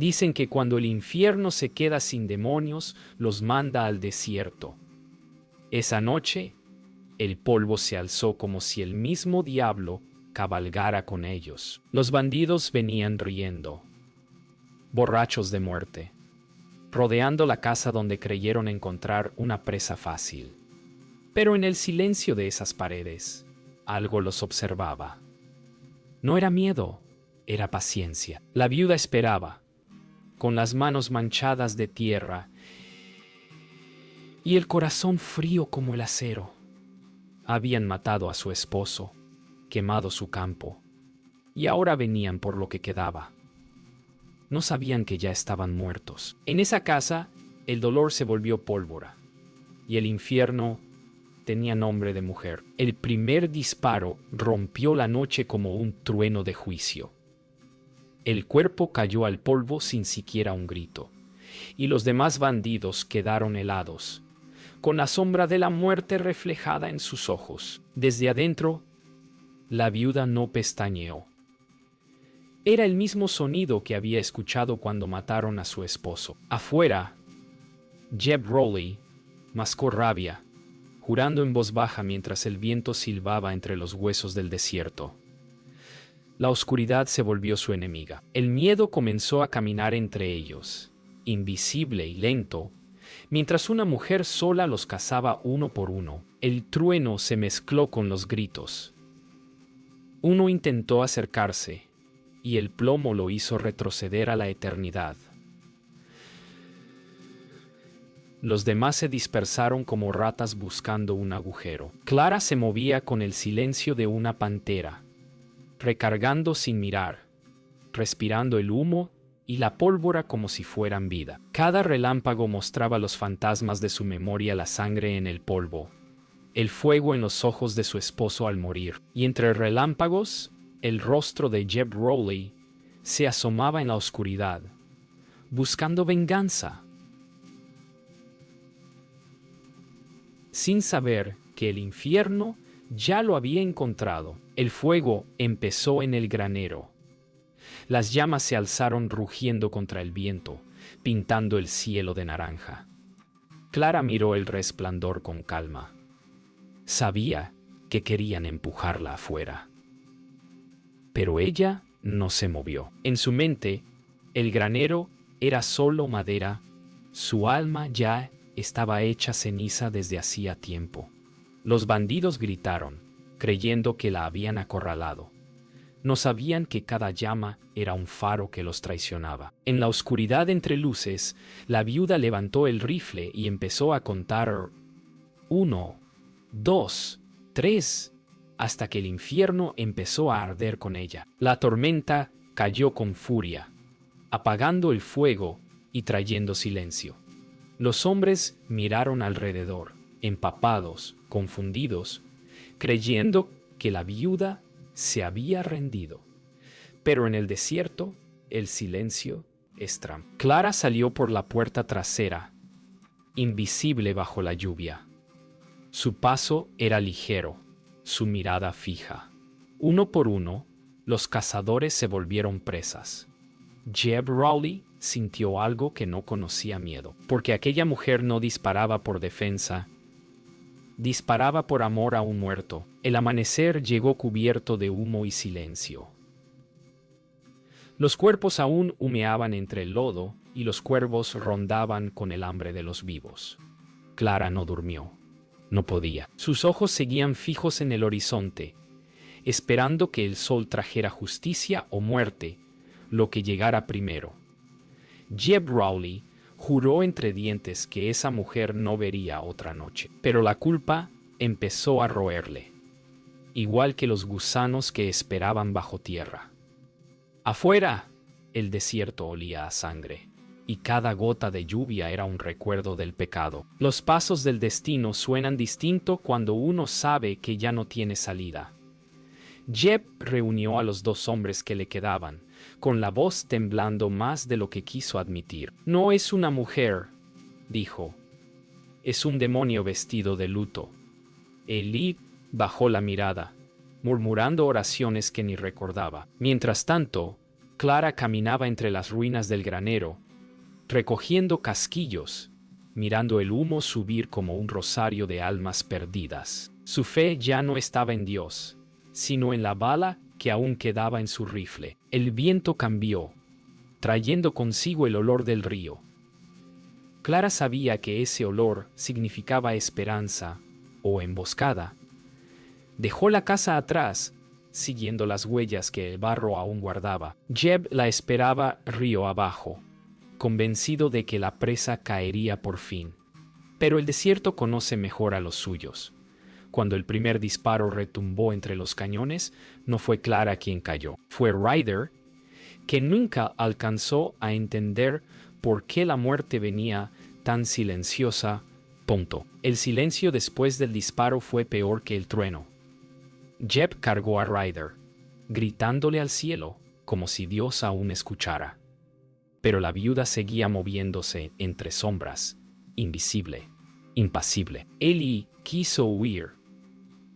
Dicen que cuando el infierno se queda sin demonios, los manda al desierto. Esa noche, el polvo se alzó como si el mismo diablo cabalgara con ellos. Los bandidos venían riendo, borrachos de muerte, rodeando la casa donde creyeron encontrar una presa fácil. Pero en el silencio de esas paredes, algo los observaba. No era miedo, era paciencia. La viuda esperaba, con las manos manchadas de tierra y el corazón frío como el acero. Habían matado a su esposo, quemado su campo, y ahora venían por lo que quedaba. No sabían que ya estaban muertos. En esa casa, el dolor se volvió pólvora, y el infierno tenía nombre de mujer. El primer disparo rompió la noche como un trueno de juicio. El cuerpo cayó al polvo sin siquiera un grito, y los demás bandidos quedaron helados, con la sombra de la muerte reflejada en sus ojos. Desde adentro, la viuda no pestañeó. Era el mismo sonido que había escuchado cuando mataron a su esposo. Afuera, Jeb Rowley mascó rabia, jurando en voz baja mientras el viento silbaba entre los huesos del desierto. La oscuridad se volvió su enemiga. El miedo comenzó a caminar entre ellos, invisible y lento, mientras una mujer sola los cazaba uno por uno. El trueno se mezcló con los gritos. Uno intentó acercarse, y el plomo lo hizo retroceder a la eternidad. Los demás se dispersaron como ratas buscando un agujero. Clara se movía con el silencio de una pantera, recargando sin mirar, respirando el humo y la pólvora como si fueran vida. Cada relámpago mostraba los fantasmas de su memoria, la sangre en el polvo, el fuego en los ojos de su esposo al morir, y entre relámpagos, el rostro de Jeb Rowley se asomaba en la oscuridad, buscando venganza. Sin saber que el infierno ya lo había encontrado, el fuego empezó en el granero. Las llamas se alzaron rugiendo contra el viento, pintando el cielo de naranja. Clara miró el resplandor con calma. Sabía que querían empujarla afuera. Pero ella no se movió. En su mente, el granero era solo madera. Su alma ya estaba hecha ceniza desde hacía tiempo. Los bandidos gritaron, creyendo que la habían acorralado. No sabían que cada llama era un faro que los traicionaba. En la oscuridad entre luces, la viuda levantó el rifle y empezó a contar 1, 2, 3, hasta que el infierno empezó a arder con ella. La tormenta cayó con furia, apagando el fuego y trayendo silencio. Los hombres miraron alrededor, empapados, confundidos, creyendo que la viuda se había rendido. Pero en el desierto, el silencio es trampa. Clara salió por la puerta trasera, invisible bajo la lluvia. Su paso era ligero, su mirada fija. Uno por uno, los cazadores se volvieron presas. Jeb Rowley sintió algo que no conocía: miedo, porque aquella mujer no disparaba por defensa, disparaba por amor a un muerto. El amanecer llegó cubierto de humo y silencio. Los cuerpos aún humeaban entre el lodo y los cuervos rondaban con el hambre de los vivos. Clara no durmió. No podía. Sus ojos seguían fijos en el horizonte, esperando que el sol trajera justicia o muerte, lo que llegara primero. Jeb Rowley juró entre dientes que esa mujer no vería otra noche, pero la culpa empezó a roerle, igual que los gusanos que esperaban bajo tierra. Afuera, el desierto olía a sangre, y cada gota de lluvia era un recuerdo del pecado. Los pasos del destino suenan distinto cuando uno sabe que ya no tiene salida. Jeb reunió a los 2 hombres que le quedaban, con la voz temblando más de lo que quiso admitir. «No es una mujer», dijo. «Es un demonio vestido de luto». Elí bajó la mirada, murmurando oraciones que ni recordaba. Mientras tanto, Clara caminaba entre las ruinas del granero, recogiendo casquillos, mirando el humo subir como un rosario de almas perdidas. Su fe ya no estaba en Dios, sino en la bala que aún quedaba en su rifle. El viento cambió, trayendo consigo el olor del río. Clara sabía que ese olor significaba esperanza o emboscada. Dejó la casa atrás, siguiendo las huellas que el barro aún guardaba. Jeb la esperaba río abajo, convencido de que la presa caería por fin. Pero el desierto conoce mejor a los suyos. Cuando el primer disparo retumbó entre los cañones, no fue Clara quien cayó. Fue Ryder, que nunca alcanzó a entender por qué la muerte venía tan silenciosa. El silencio después del disparo fue peor que el trueno. Jeb cargó a Ryder, gritándole al cielo, como si Dios aún escuchara. Pero la viuda seguía moviéndose entre sombras, invisible, impasible. Eli quiso huir,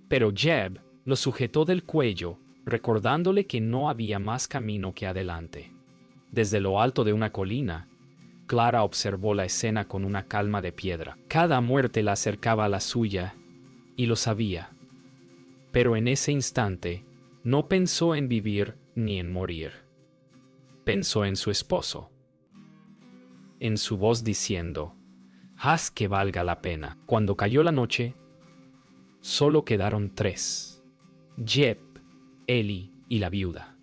pero Jeb lo sujetó del cuello, recordándole que no había más camino que adelante. Desde lo alto de una colina, Clara observó la escena con una calma de piedra. Cada muerte la acercaba a la suya, y lo sabía. Pero en ese instante, no pensó en vivir ni en morir. Pensó en su esposo, en su voz diciendo, «Haz que valga la pena». Cuando cayó la noche, solo quedaron tres: Jeb, Eli y la viuda.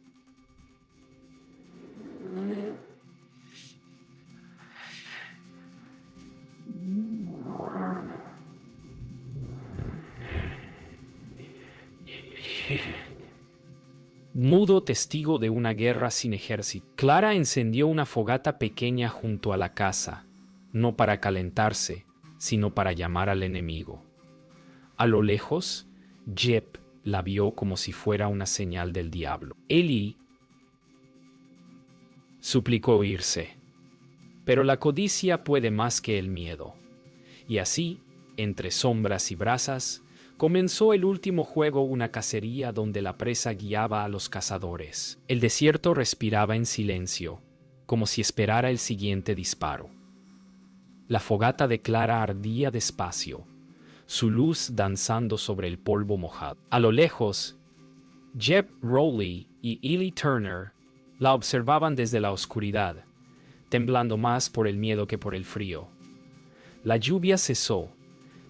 Mudo testigo de una guerra sin ejército, Clara encendió una fogata pequeña junto a la casa, no para calentarse, sino para llamar al enemigo. A lo lejos, Jeb la vio como si fuera una señal del diablo. Eli suplicó irse, pero la codicia puede más que el miedo. Y así, entre sombras y brasas, comenzó el último juego, una cacería donde la presa guiaba a los cazadores. El desierto respiraba en silencio, como si esperara el siguiente disparo. La fogata de Clara ardía despacio, su luz danzando sobre el polvo mojado. A lo lejos, Jeb Rowley y Eli Turner la observaban desde la oscuridad, temblando más por el miedo que por el frío. La lluvia cesó,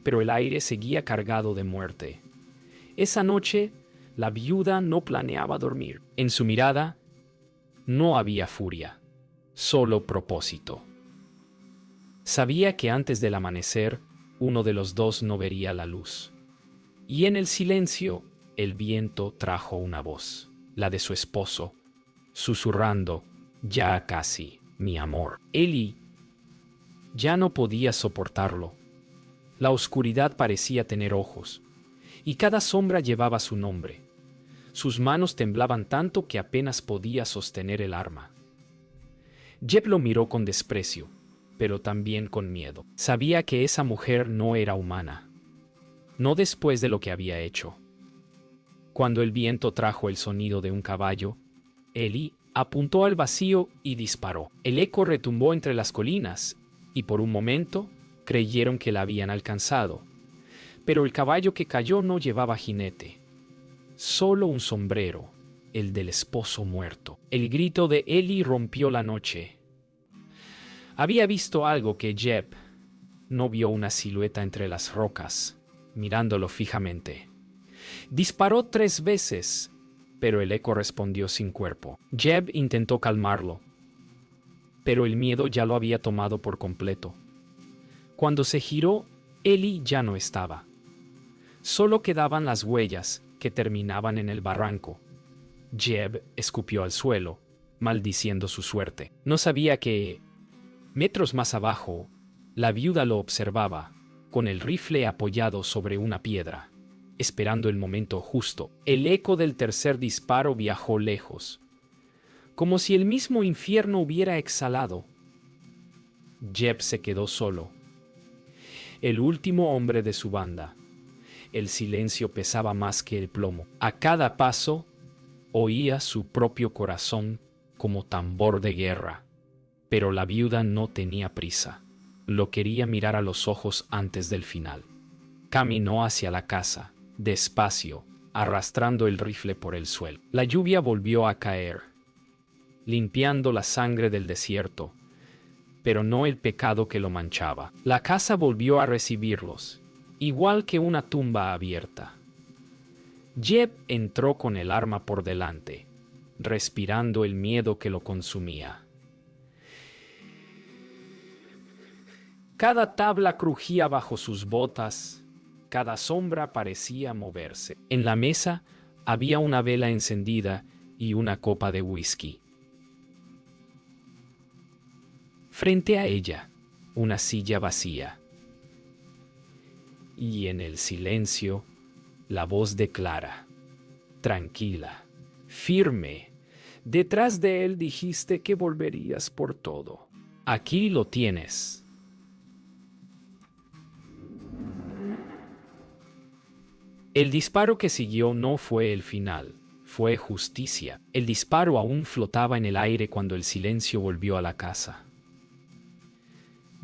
pero el aire seguía cargado de muerte. Esa noche, la viuda no planeaba dormir. En su mirada no había furia, solo propósito. Sabía que antes del amanecer, uno de los dos no vería la luz. Y en el silencio, el viento trajo una voz, la de su esposo, susurrando, «Ya casi, mi amor». Eli ya no podía soportarlo. La oscuridad parecía tener ojos, y cada sombra llevaba su nombre. Sus manos temblaban tanto que apenas podía sostener el arma. Jeb lo miró con desprecio, pero también con miedo. Sabía que esa mujer no era humana, no después de lo que había hecho. Cuando el viento trajo el sonido de un caballo, Eli apuntó al vacío y disparó. El eco retumbó entre las colinas, y por un momento creyeron que la habían alcanzado. Pero el caballo que cayó no llevaba jinete, solo un sombrero, el del esposo muerto. El grito de Eli rompió la noche. Había visto algo que Jeb no vio: una silueta entre las rocas, mirándolo fijamente. Disparó 3 veces, pero el eco respondió sin cuerpo. Jeb intentó calmarlo, pero el miedo ya lo había tomado por completo. Cuando se giró, Eli ya no estaba. Solo quedaban las huellas que terminaban en el barranco. Jeb escupió al suelo, maldiciendo su suerte. No sabía que, metros más abajo, la viuda lo observaba, con el rifle apoyado sobre una piedra, esperando el momento justo. El eco del tercer disparo viajó lejos, como si el mismo infierno hubiera exhalado. Jeb se quedó solo, el último hombre de su banda. El silencio pesaba más que el plomo. A cada paso, oía su propio corazón como tambor de guerra. Pero la viuda no tenía prisa. Lo quería mirar a los ojos antes del final. Caminó hacia la casa, despacio, arrastrando el rifle por el suelo. La lluvia volvió a caer, limpiando la sangre del desierto, pero no el pecado que lo manchaba. La casa volvió a recibirlos, igual que una tumba abierta. Jeb entró con el arma por delante, respirando el miedo que lo consumía. Cada tabla crujía bajo sus botas, cada sombra parecía moverse. En la mesa había una vela encendida y una copa de whisky. Frente a ella, una silla vacía. Y en el silencio, la voz de Clara, tranquila, firme. Detrás de él dijiste que volverías por todo. Aquí lo tienes. El disparo que siguió no fue el final, fue justicia. El disparo aún flotaba en el aire cuando el silencio volvió a la casa.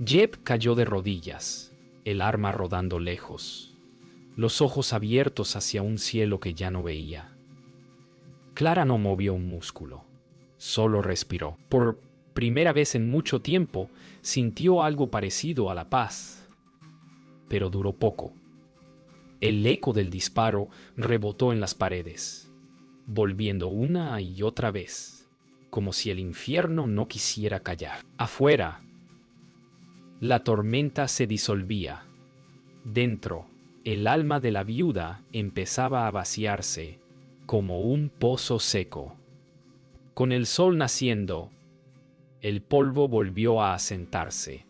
Jeb cayó de rodillas, el arma rodando lejos, los ojos abiertos hacia un cielo que ya no veía. Clara no movió un músculo, solo respiró. Por primera vez en mucho tiempo, sintió algo parecido a la paz, pero duró poco. El eco del disparo rebotó en las paredes, volviendo una y otra vez, como si el infierno no quisiera callar. Afuera, la tormenta se disolvía. Dentro, el alma de la viuda empezaba a vaciarse, como un pozo seco. Con el sol naciendo, el polvo volvió a asentarse.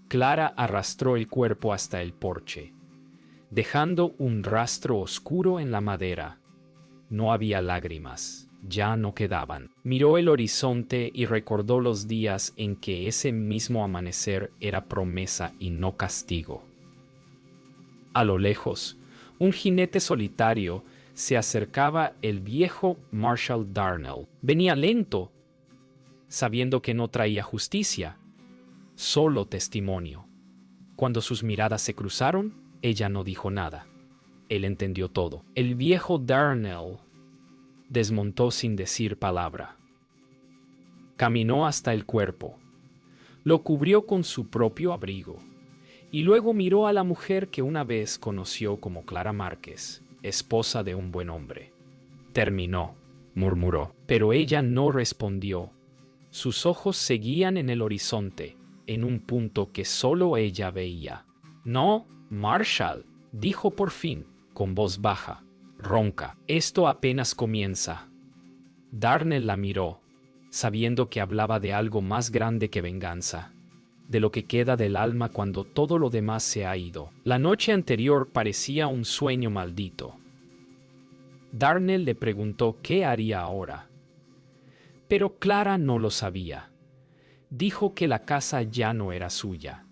Clara arrastró el cuerpo hasta el porche, dejando un rastro oscuro en la madera. No había lágrimas, ya no quedaban. Miró el horizonte y recordó los días en que ese mismo amanecer era promesa y no castigo. A lo lejos, un jinete solitario se acercaba el viejo Marshall Darnell. Venía lento, sabiendo que no traía justicia, solo testimonio. Cuando sus miradas se cruzaron, ella no dijo nada. Él entendió todo. El viejo Darnell desmontó sin decir palabra. Caminó hasta el cuerpo, lo cubrió con su propio abrigo, y luego miró a la mujer que una vez conoció como Clara Márquez, esposa de un buen hombre. Terminó, murmuró, pero ella no respondió. Sus ojos seguían en el horizonte, en un punto que solo ella veía. No, Marshall, dijo por fin, con voz baja, ronca. Esto apenas comienza. Darnell la miró, sabiendo que hablaba de algo más grande que venganza, de lo que queda del alma cuando todo lo demás se ha ido. La noche anterior parecía un sueño maldito. Darnell le preguntó qué haría ahora. Pero Clara no lo sabía. Dijo que la casa ya no era suya,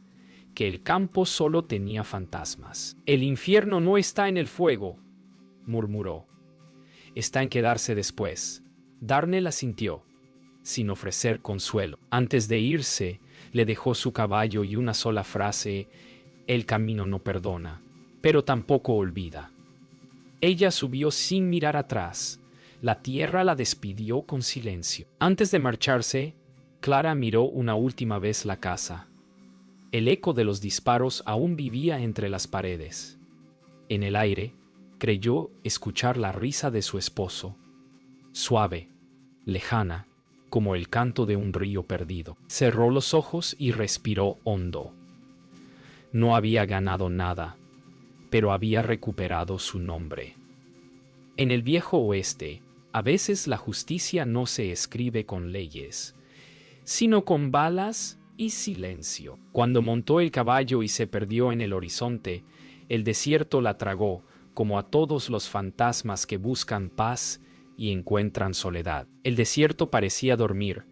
que el campo solo tenía fantasmas. El infierno no está en el fuego, murmuró. Está en quedarse después. Darnell asintió, sin ofrecer consuelo. Antes de irse, le dejó su caballo y una sola frase: el camino no perdona, pero tampoco olvida. Ella subió sin mirar atrás. La tierra la despidió con silencio. Antes de marcharse, Clara miró una última vez la casa. El eco de los disparos aún vivía entre las paredes. En el aire, creyó escuchar la risa de su esposo, suave, lejana, como el canto de un río perdido. Cerró los ojos y respiró hondo. No había ganado nada, pero había recuperado su nombre. En el viejo oeste, a veces la justicia no se escribe con leyes, sino con balas y silencio. Cuando montó el caballo y se perdió en el horizonte, el desierto la tragó, como a todos los fantasmas que buscan paz y encuentran soledad. El desierto parecía dormir,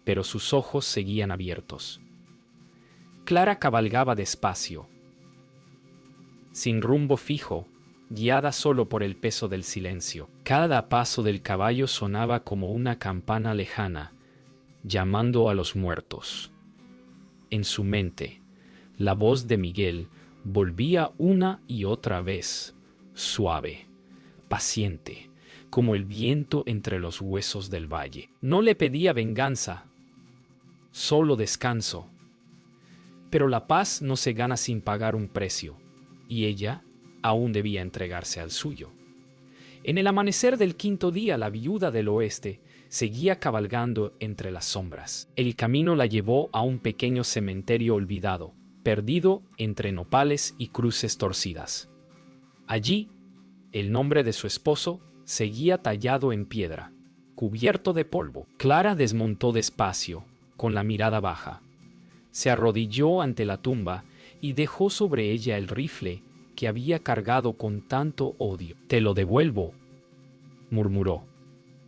pero sus ojos seguían abiertos. Clara cabalgaba despacio, sin rumbo fijo, guiada solo por el peso del silencio. Cada paso del caballo sonaba como una campana lejana, llamando a los muertos. En su mente, la voz de Miguel volvía una y otra vez, suave, paciente, como el viento entre los huesos del valle. No le pedía venganza, solo descanso. Pero la paz no se gana sin pagar un precio, y ella aún debía entregarse al suyo. En el amanecer del quinto día, la viuda del oeste seguía cabalgando entre las sombras. El camino la llevó a un pequeño cementerio olvidado, perdido entre nopales y cruces torcidas. Allí, el nombre de su esposo seguía tallado en piedra, cubierto de polvo. Clara desmontó despacio, con la mirada baja. Se arrodilló ante la tumba y dejó sobre ella el rifle que había cargado con tanto odio. «Te lo devuelvo», murmuró,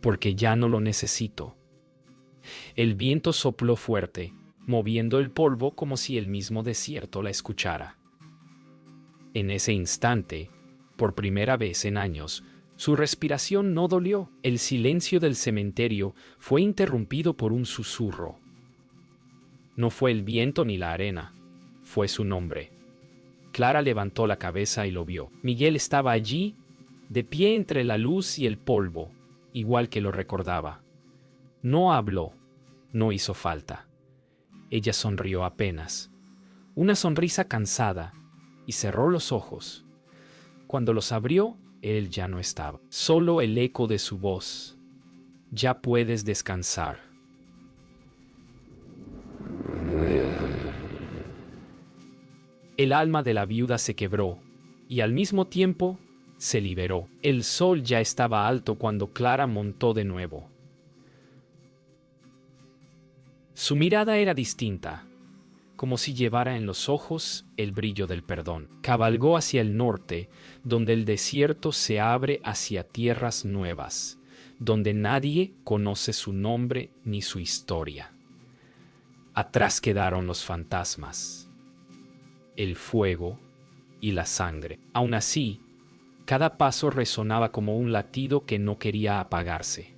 «porque ya no lo necesito». El viento sopló fuerte, moviendo el polvo como si el mismo desierto la escuchara. En ese instante, por primera vez en años, su respiración no dolió. El silencio del cementerio fue interrumpido por un susurro. No fue el viento ni la arena, fue su nombre. Clara levantó la cabeza y lo vio. Miguel estaba allí, de pie entre la luz y el polvo, igual que lo recordaba. No habló, no hizo falta. Ella sonrió apenas, una sonrisa cansada, y cerró los ojos. Cuando los abrió, él ya no estaba. Solo el eco de su voz. «Ya puedes descansar». El alma de la viuda se quebró, y al mismo tiempo se liberó. El sol ya estaba alto cuando Clara montó de nuevo. Su mirada era distinta, como si llevara en los ojos el brillo del perdón. Cabalgó hacia el norte, donde el desierto se abre hacia tierras nuevas, donde nadie conoce su nombre ni su historia. Atrás quedaron los fantasmas, el fuego y la sangre. Aún así, cada paso resonaba como un latido que no quería apagarse.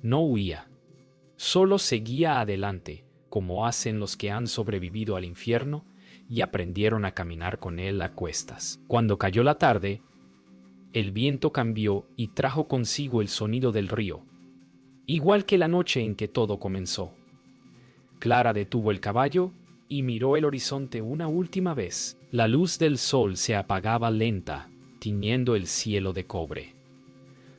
No huía, solo seguía adelante, como hacen los que han sobrevivido al infierno y aprendieron a caminar con él a cuestas. Cuando cayó la tarde, el viento cambió y trajo consigo el sonido del río, igual que la noche en que todo comenzó. Clara detuvo el caballo y miró el horizonte una última vez. La luz del sol se apagaba lenta, tiñendo el cielo de cobre.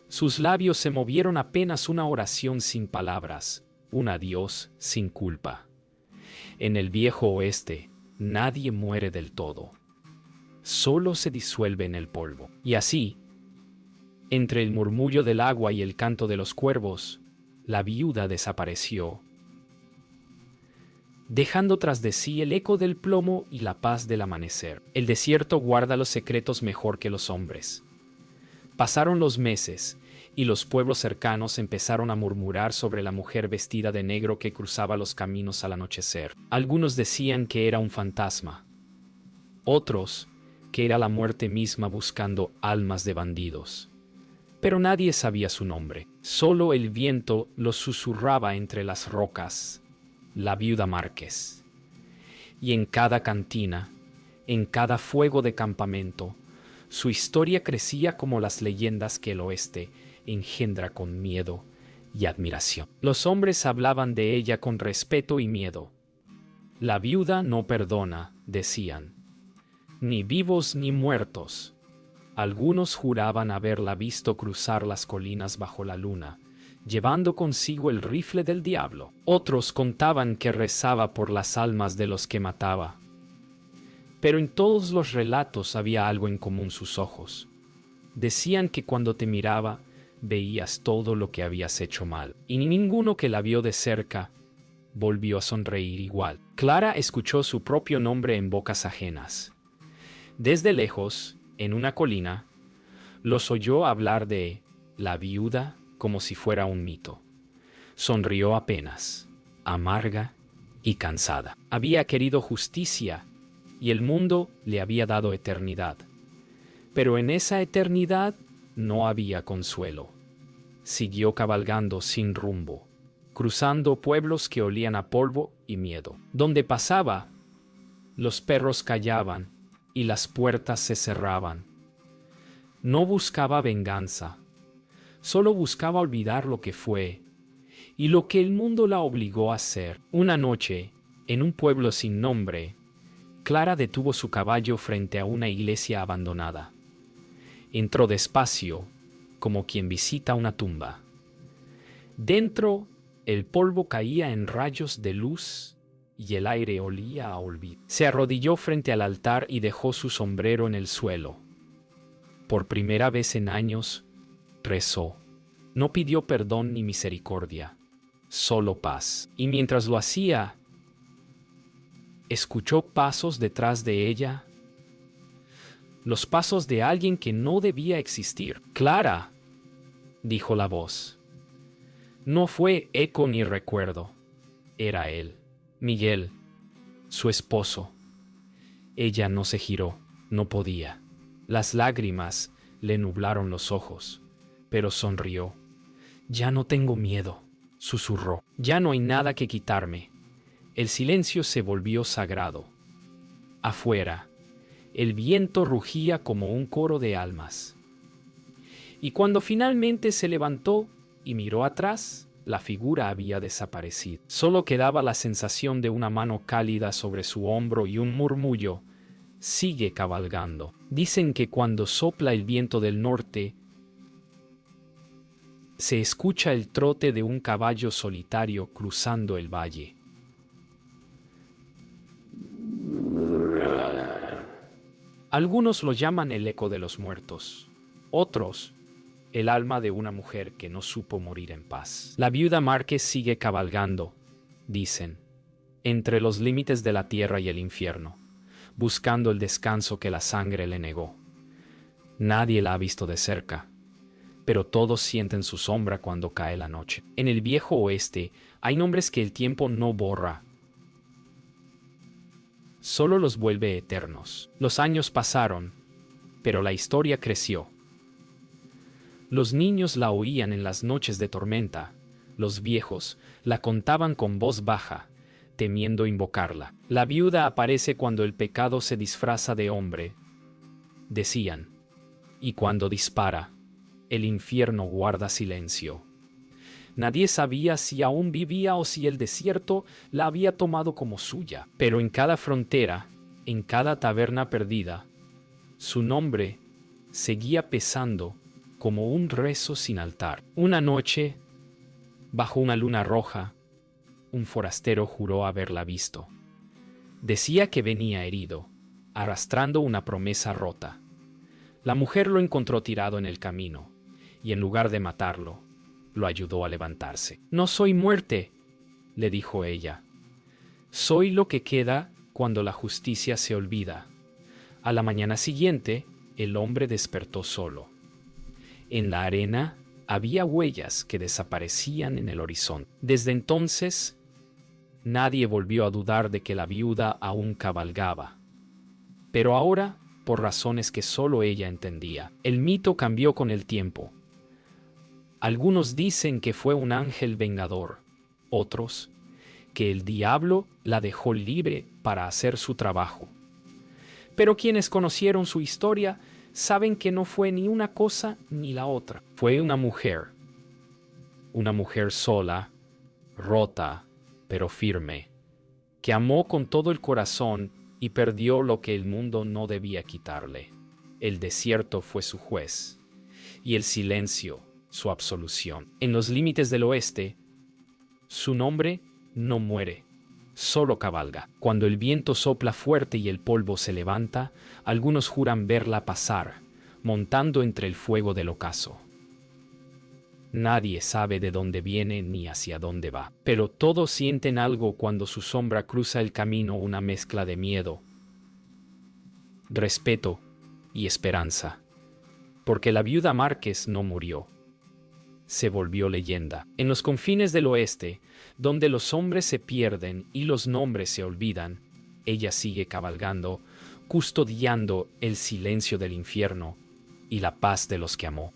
Sus labios se movieron apenas una oración sin palabras, un adiós sin culpa. En el viejo oeste, nadie muere del todo. Solo se disuelve en el polvo. Y así, entre el murmullo del agua y el canto de los cuervos, la viuda desapareció, dejando tras de sí el eco del plomo y la paz del amanecer. El desierto guarda los secretos mejor que los hombres. Pasaron los meses, y los pueblos cercanos empezaron a murmurar sobre la mujer vestida de negro que cruzaba los caminos al anochecer. Algunos decían que era un fantasma, otros que era la muerte misma buscando almas de bandidos. Pero nadie sabía su nombre. Solo el viento lo susurraba entre las rocas. La viuda Márquez. Y en cada cantina, en cada fuego de campamento, su historia crecía como las leyendas que el oeste engendra con miedo y admiración. Los hombres hablaban de ella con respeto y miedo. La viuda no perdona, decían, ni vivos ni muertos. Algunos juraban haberla visto cruzar las colinas bajo la luna, llevando consigo el rifle del diablo. Otros contaban que rezaba por las almas de los que mataba. Pero en todos los relatos había algo en común: sus ojos. Decían que cuando te miraba, veías todo lo que habías hecho mal. Y ninguno que la vio de cerca volvió a sonreír igual. Clara escuchó su propio nombre en bocas ajenas. Desde lejos, en una colina, los oyó hablar de la viuda como si fuera un mito. Sonrió apenas, amarga y cansada. Había querido justicia y el mundo le había dado eternidad. Pero en esa eternidad no había consuelo. siguió cabalgando sin rumbo, cruzando pueblos que olían a polvo y miedo. Donde pasaba, los perros callaban y las puertas se cerraban. No buscaba venganza, solo buscaba olvidar lo que fue y lo que el mundo la obligó a hacer. Una noche, en un pueblo sin nombre, Clara detuvo su caballo frente a una iglesia abandonada. Entró despacio, como quien visita una tumba. Dentro, el polvo caía en rayos de luz y el aire olía a olvido. Se arrodilló frente al altar y dejó su sombrero en el suelo. Por primera vez en años, rezó. No pidió perdón ni misericordia, solo paz. Y mientras lo hacía, escuchó pasos detrás de ella, los pasos de alguien que no debía existir. «Clara», dijo la voz. No fue eco ni recuerdo. Era él, Miguel, su esposo. Ella no se giró, no podía. Las lágrimas le nublaron los ojos, pero sonrió. «Ya no tengo miedo», susurró. «Ya no hay nada que quitarme». El silencio se volvió sagrado. Afuera, el viento rugía como un coro de almas. Y cuando finalmente se levantó y miró atrás, la figura había desaparecido. Solo quedaba la sensación de una mano cálida sobre su hombro y un murmullo: «Sigue cabalgando». Dicen que cuando sopla el viento del norte, se escucha el trote de un caballo solitario cruzando el valle. Algunos lo llaman el eco de los muertos, otros, el alma de una mujer que no supo morir en paz. La viuda Márquez sigue cabalgando, dicen, entre los límites de la tierra y el infierno, buscando el descanso que la sangre le negó. Nadie la ha visto de cerca, pero todos sienten su sombra cuando cae la noche. En el viejo oeste hay nombres que el tiempo no borra, solo los vuelve eternos. Los años pasaron, pero la historia creció. Los niños la oían en las noches de tormenta, los viejos la contaban con voz baja, temiendo invocarla. La viuda aparece cuando el pecado se disfraza de hombre, decían, y cuando dispara, el infierno guarda silencio. Nadie sabía si aún vivía o si el desierto la había tomado como suya. Pero en cada frontera, en cada taberna perdida, su nombre seguía pesando como un rezo sin altar. Una noche, bajo una luna roja, un forastero juró haberla visto. Decía que venía herido, arrastrando una promesa rota. La mujer lo encontró tirado en el camino, y en lugar de matarlo, lo ayudó a levantarse. «No soy muerte», le dijo ella. «Soy lo que queda cuando la justicia se olvida». A la mañana siguiente, el hombre despertó solo. En la arena había huellas que desaparecían en el horizonte. Desde entonces, nadie volvió a dudar de que la viuda aún cabalgaba. Pero ahora, por razones que solo ella entendía, el mito cambió con el tiempo. Algunos dicen que fue un ángel vengador, otros que el diablo la dejó libre para hacer su trabajo. Pero quienes conocieron su historia saben que no fue ni una cosa ni la otra. Fue una mujer sola, rota, pero firme, que amó con todo el corazón y perdió lo que el mundo no debía quitarle. El desierto fue su juez, y el silencio su absolución. En los límites del oeste, su nombre no muere, solo cabalga. Cuando el viento sopla fuerte y el polvo se levanta, algunos juran verla pasar, montando entre el fuego del ocaso. Nadie sabe de dónde viene ni hacia dónde va, pero todos sienten algo cuando su sombra cruza el camino, una mezcla de miedo, respeto y esperanza. Porque la viuda Márquez no murió. Se volvió leyenda. En los confines del oeste, donde los hombres se pierden y los nombres se olvidan, ella sigue cabalgando, custodiando el silencio del infierno y la paz de los que amó.